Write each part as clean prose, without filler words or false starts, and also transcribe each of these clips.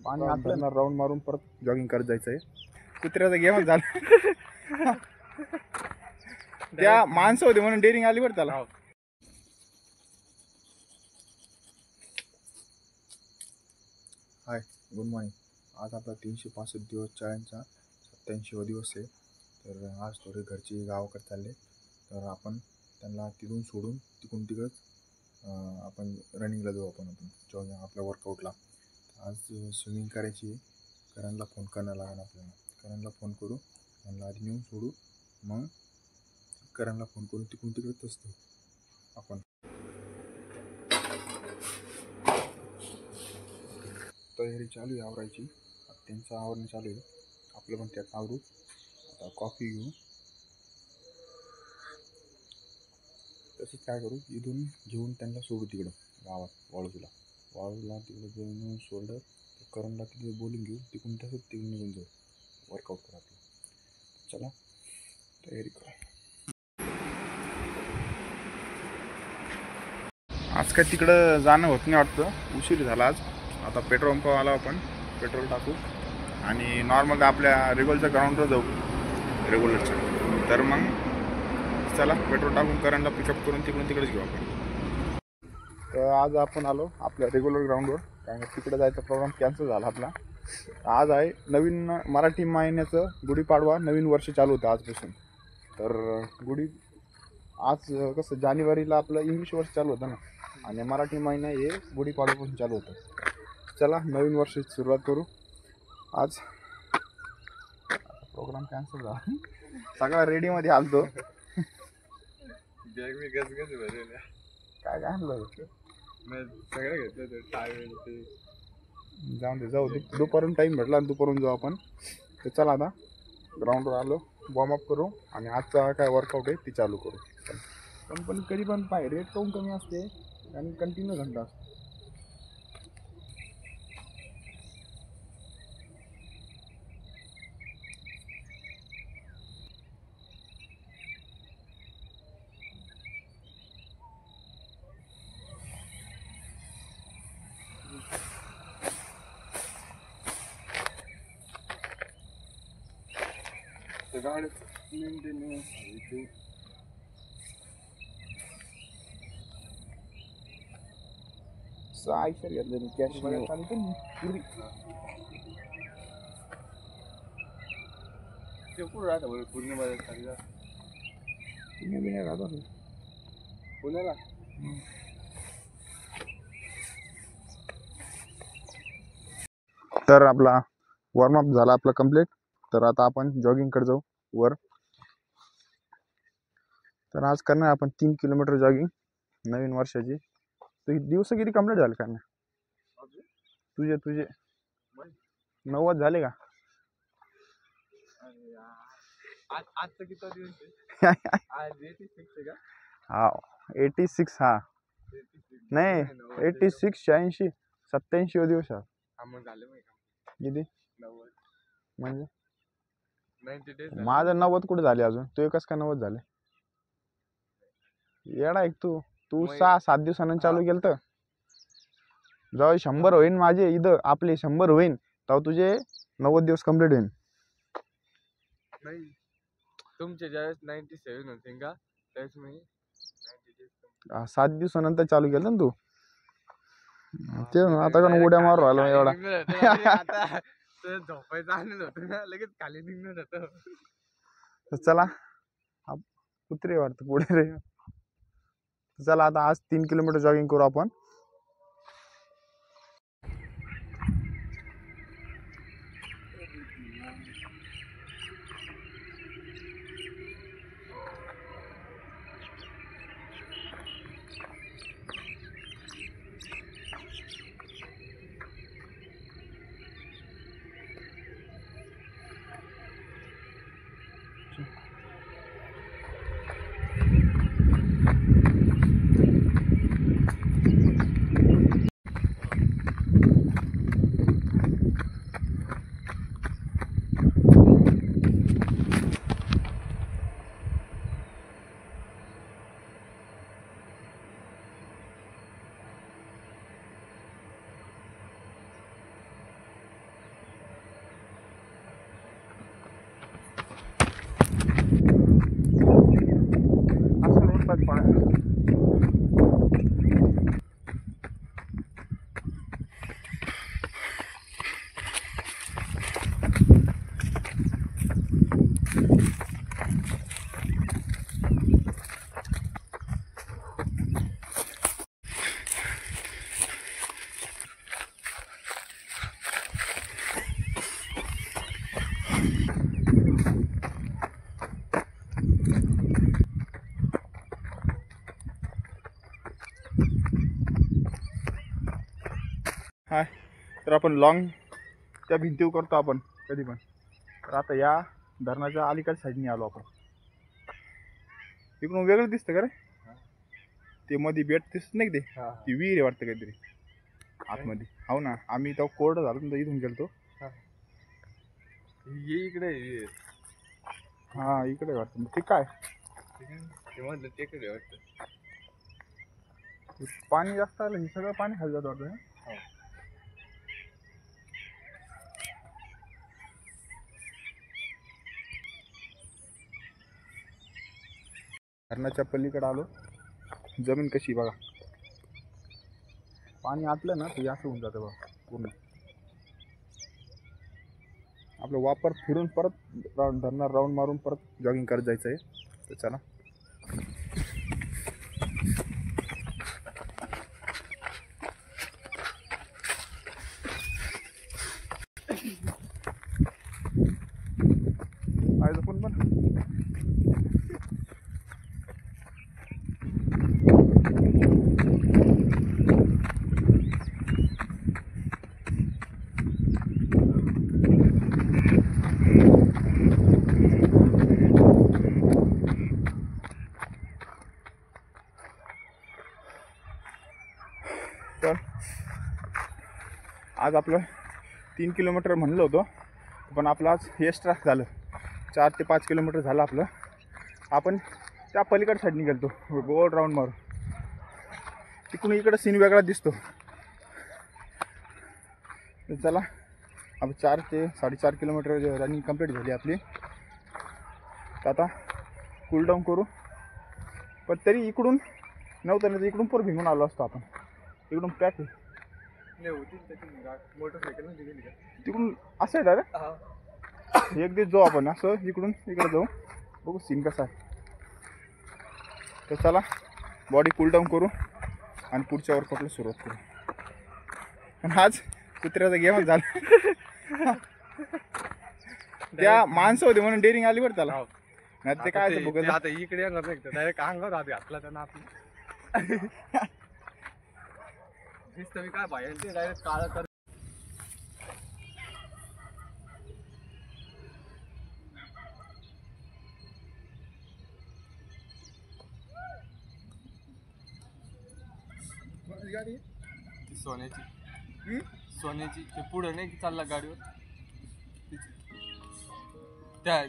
पाणी आपल्याला राऊंड मारून परत जॉगिंग करत जायचंय. कुत्र्याचा गेम झाला. त्या माणसं होते म्हणून डेअरिंग आली बरं त्याला. हाय, गुड मॉर्निंग. आज आपला 365 दिवस चॅलेंजचा 87वा दिवस आहे. तर आज थोडे घरचे गावाकडे चालले, तर आपण त्यांना तिथून सोडून तिकडंच आपण रनिंगला जाऊ. आपण जॉगिंग आपल्या वर्कआउटला. आज स्विमिंग करायची आहे. करणला फोन करायला लागणार आपल्याला. करणला फोन करू, त्यांना आधी नेऊन सोडू, मग करणला फोन करून तिकडंच असतो आपण. तयारी चालू आहे आवरायची. त्यांचं आवरण चालू आहे, आपलं पण त्यात आवरू. आता कॉफी घेऊ. तसंच काय करू, इथून घेऊन त्यांना सोडू तिकडं गावात वाळूला तिकडे घेऊन सोडलं. करणला तिकडे बोलून घेऊ, तिकडून तसंच तिकडून निघून जाऊ वर्कआउट करायला. चला तयारी करा. आज काय तिकडं जाणं होत नाही वाटतं, उशीर झाला आज. आता पेट्रोल पंप आला, आपण पेट्रोल टाकू आणि नॉर्मल आपल्या रेग्युलरच्या ग्राउंडवर जाऊ रेग्युलरच्या. तर मग चला पेट्रोल टाकून करणला पिकअप करून तिकडेच घेऊ आपण. तर आज आपण आलो आपल्या रेग्युलर ग्राउंडवर, कारण तिकडे जायचा प्रोग्राम कॅन्सल झाला आपला. आज आहे नवीन मराठी महिन्याचं गुढीपाडवा, नवीन वर्ष चालू होतं आजपासून. तर आज कसं जानेवारीला आपलं इंग्लिश वर्ष चालू होतं ना, आणि मराठी महिना हे गुढीपाडव्यापासून चालू होतं. चला नवीन वर्षाची सुरुवात करू. आज प्रोग्राम कॅन्सल झाला, सगळा रेडीमध्ये आलतो. बॅग मी गजगज भरलेल्या. काय आणलं सगळं घेतलं, टावेल ते. जाऊ दे दुपारून टाईम भेटला आणि दुपारून जाऊ आपण. तर चला आता ग्राउंडवर आलो, वॉर्मअप करू आणि आजचा काय वर्कआउट आहे ती चालू करू. पण कधी पण रेट काऊन कमी असते आणि कंटिन्यू घंटा असतो. आयशर घेतलं कॅश पुरी कुठं राहतं पूर्ण राहतो पुण्याला. तर आपला वॉर्मअप झाला आपला कंप्लीट. तर आता आपण जॉगिंगकडे जाऊ वर. तर आज करणार आपण 3 किलोमीटर जॉगिंग नवीन वर्षाची. तर दिवस किती कंप्लीट झाले का तुझे 90 झाले का? आजचा किती दिवस आहे? आज 86 का? हा 86. हा नाही 86 86 87 दिवस आहे. मग झालं किती 90 म्हणजे 90 डेज. माझं 90 कुठे झाले अजून? तू एकच का 90 झाले? येडा एक तू 6-7 दिवसांनी चालू केलं. तर जेव्हा 100 होईन माझे इथं आपले 100 होईन तेव्हा तुझे 90 दिवस कंप्लीट होईन. नाही तुमचे ज्यावेळेस 97 होते का त्यावेळेस मी 90 डेज 7 दिवसानंतर चालू केलं ना तू. ते आता का उड्या मारू राहिलो एवढा. आता झोपायचं आनंद होतं ना, लगेच खाली निघणं होतं. चला कुत्रे वाटतं पुढे रे. चला आता आज 3 किलोमीटर जॉगिंग करू आपण. हाय. तर आपण लॉंग त्या भिंतीवर करतो आपण कधी पण. तर आता या धरणाच्या अलीकडच्या साईडने आलो आपण. इकडून वेगळं दिसतं का रे? ते मध्ये बेट दिसत नाही का ते? ती विहीर आहे वाटतं काहीतरी आतमध्ये. हो ना, आम्ही तेव्हा कोरडं झालो ना, इथून गेलतो. ये इकडे ये. हा इकडे वाटतं. मग ते काय ते म्हणलं टेकडे वाटतं. पाणी जास्त आलं, हे सगळं पाणी खाली जात वाटतं. धरणाच्या पलीकडे आलो. जमीन कशी बघा, पाणी आटलं ना ते असं होऊन जातं बघा पूर्ण. आपलं वापर फिरून परत धरणार राऊंड मारून परत जॉगिंग करत जायचं आहे. तर चला. आयचं पण पण तर आज आपलं 3 किलोमीटर म्हणलं होतं, पण आपलं आज एक्स्ट्रा झालं. 4 ते 5 किलोमीटर झालं आपलं. आपण त्या पलीकडे साईडने गेलतो गोल राऊंड मारून. तिकडून इकडं सीन वेगळा दिसतो. तर चला, आपण 4 ते 4.5 किलोमीटर रनिंग कंप्लीट झाली आपली. तर आता कूलडाऊन करू. पण तरी इकडून नव्हतं ना, इकडून पण भिंगून आलो असतो आपण. इकडून पॅक आहे. मोटरसायकल गेली का तिकडून असं आहे डायरेक्ट. एक दिवस जाऊ आपण असं इकडून इकडे जाऊ, बघू सीन कसा आहे. तर चला, बॉडी कूलडाऊन करू आणि पुढच्या वर्कआउटला सुरुवात करू. पण आज कुत्र्याचा गेम झाला. त्या माणसं होते म्हणून डेअरिंग आली बरं त्याला. नाही ते काय बघत आता इकडे येणार नाही, डायरेक्ट अंगावर आधी घातला त्यांना आपली. दिसतं मी काय बाहेर ते डायरेक्ट काळा कर. गाडी सोन्याची ते पुढे नाही चालला गाडीवर त्या.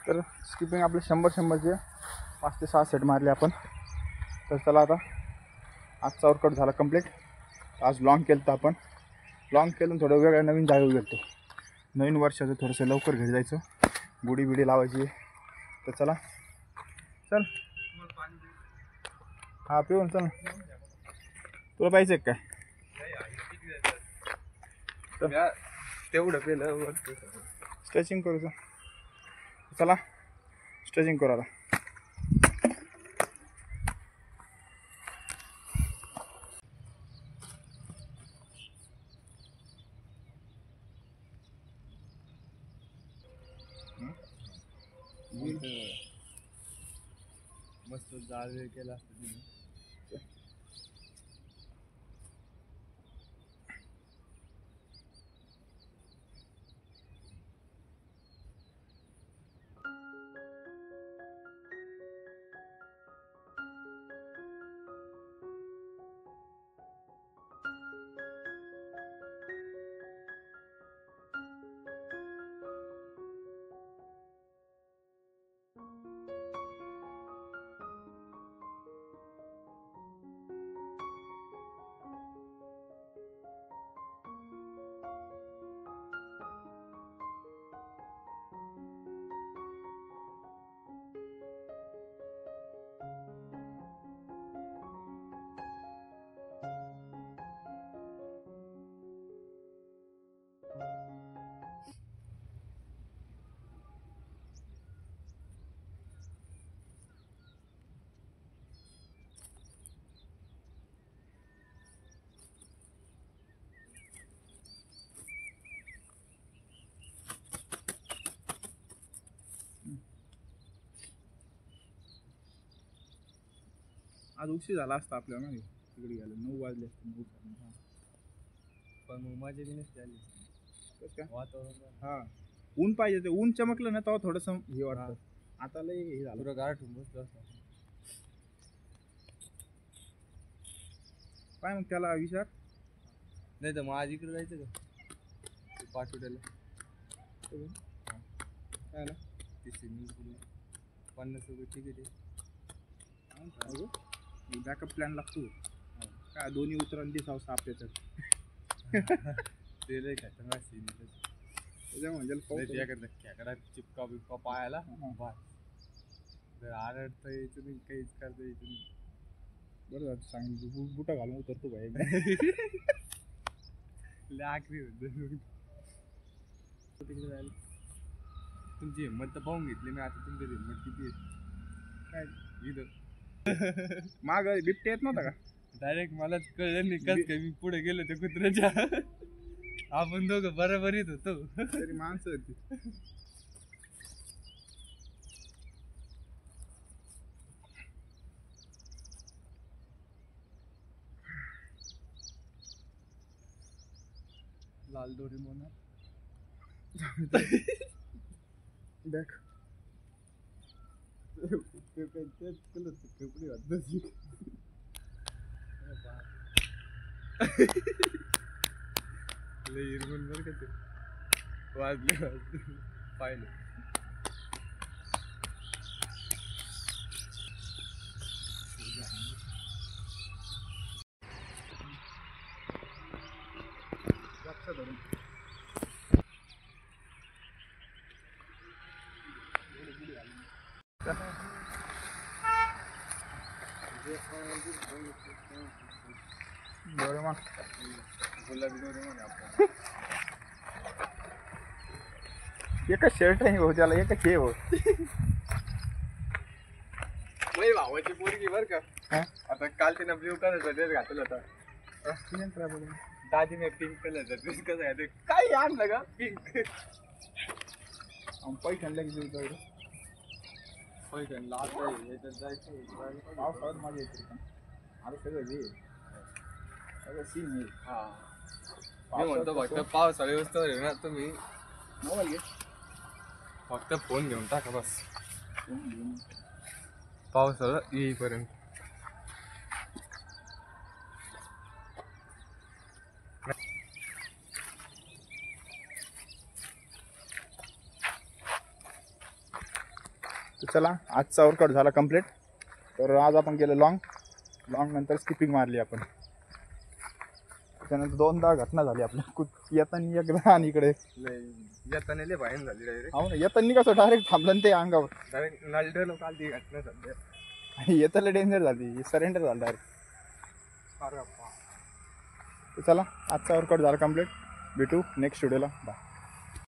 तर स्किपिंग आपले 100-100चे 5 ते 6 सेट मारले आपण. तर चला, आता आजचा वर्कआउट झाला कंप्लीट. आज लॉंग केलं तर आपण लॉंग केलं, थोडं वेगळ्या नवीन जागेवर गेलो. नवीन वर्षाचं थोडंसं लवकर घरी जायचं, गुढी बिडी लावायची. तर चला, चल. हा पिऊन चल. तुला पाहिजे काय? तेवढं पेलं स्ट्रेचिंग करू. चला स्ट्रेचिंग करू आता. जाळ वेळ केला असतं तिने. आज उशीर झाला असता आपल्याला ना तिकडे गेलो 9 वाजले असते 9 साडे 9. पण मग माझ्या बी नसते आली. कसं काय वातावरण हा ऊन पाहिजे ते ऊन चमकलं ना तेव्हा थोडंसं हे वाटतं. आता लय हे झालं पुरं गार ठेवून बसलो असतो. काय मग त्याला विचार नाही तर मग आज इकडे जायचं का पाठवड्याला काय ना ते स्विमिंग पूल 50 रुपये तिकीट आहे. बॅकअप प्लॅन लागतो काय दोन्ही उतरण दिसावं साप त्याच्यात ते लय खतरनाक सीन त्याच्या म्हणजे खेकडा चिपका बिपका पायाला बस जर आरडता यायचं नाही काहीच करता यायचं नाही. बरं झालं सांगितलं बुटा घालून उतरतो भाई आखरी होत तिकडे जायला. तुमची हिंमत तर पाहून घेतली मी आता. तुमची हिंमत किती आहे काय इथं माग बिबटे येत नव्हता का डायरेक्ट मलाच कळलं नाही कस काय मी पुढे गेलो त्या कुत्र्याच्या. आपण दोघं बरोबर येत होतो तरी माणसं होती. लाल दोरी म्हणा देख लय हिरवण बरं का ते वाजले पाहिलं. डोरेमॉन गुलाबी डोरेमॉन आपण एकच शर्ट आहे हो त्याला एकच हे हो माझी भावाची पोरगी बर का. आता काल तिनं ब्ल्यू कलरचा ड्रेस घातला होता. दादीने पिंक कलरचा ड्रेस कसा आहे काय आणलं का पिंक पैठणला गेली होती पैठणला आता याच्यात जायचं पावसाळ्यात माझी येते पण आता सगळं हे सगळं सीन आहे. हा मी म्हणतो फक्त पावसाळी वस्तू आहे ना तुम्ही मोबाईल घे फक्त फोन घेऊन टाका बस पावसाळा येईपर्यंत. तर चला आजचा वर्कआउट झाला कंप्लीट. तर आज आपण गेलो लॉंग नंतर स्किपिंग मारली आपण. त्याच्यानंतर 2दा घटना झाली आपल्या येताना एकदा आणि इकडे येताना लय बाहेर झाली डायरेक्ट. हो ना येताना कसं डायरेक्ट थांबलं आणि ते अंगावर डायरेक्ट नळडं काल ती घटना सध्या आणि येताना डेंजर झाली सरेंडर झालं डायरेक्ट. तर चला आजचा वर्कआउट झाला कंप्लीट. भेटू नेक्स्ट व्हिडिओला. बाय.